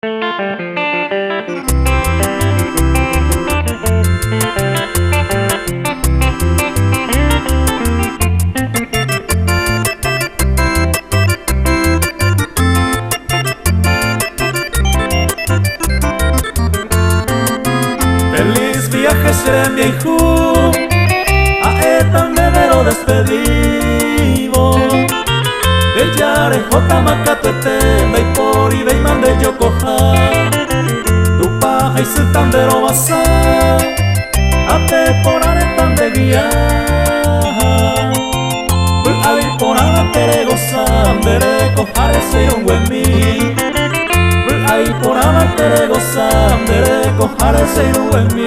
Feliz viaje Seremiehu, aetan bebero despedido. Bellare jota makatuete, daipori beiman de yokoha. Tupa haisutan dero basa, ate porare tan de guía. Ahí porara tere gozan, dere kohare seyon wemi. Ahí porara tere gozan, dere kohare seyon wemi.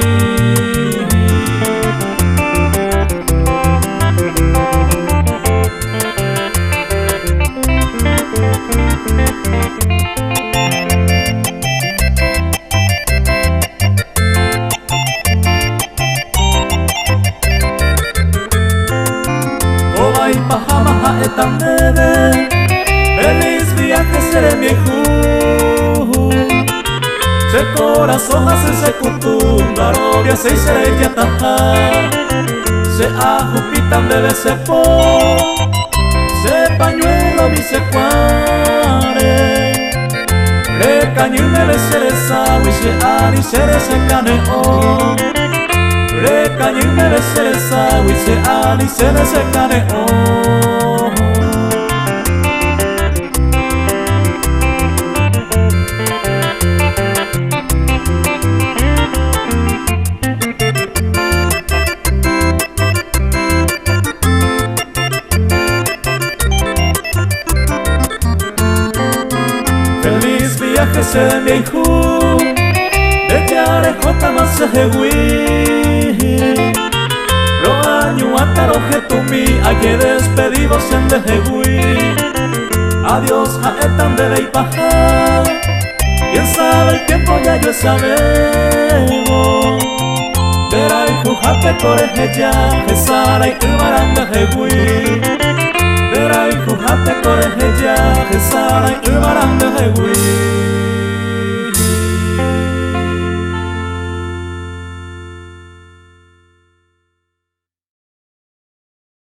Obai pahamaha etan bebe, feliz viaje Seremiehu. Se corazón hace se kutum, darobia se serella taha. Se ajupitan bebe se po, se pañuelo mi se cuare. Re cañu bebe se resawi se ani se caneo. Re cañu bebe se resawi se ani se caneo. Feliz viaje Seremiehu, bellare jota masehewi. Lo año ataroje tumi, aye despedidos en dehewi. Adiós aetan bebe y paja, quién sabe el tiempo ya yo sabemos. Verai jujate corejeya, jesara y umaranda hewi. Verai jujate corejeya, jesara y umaranda hewi.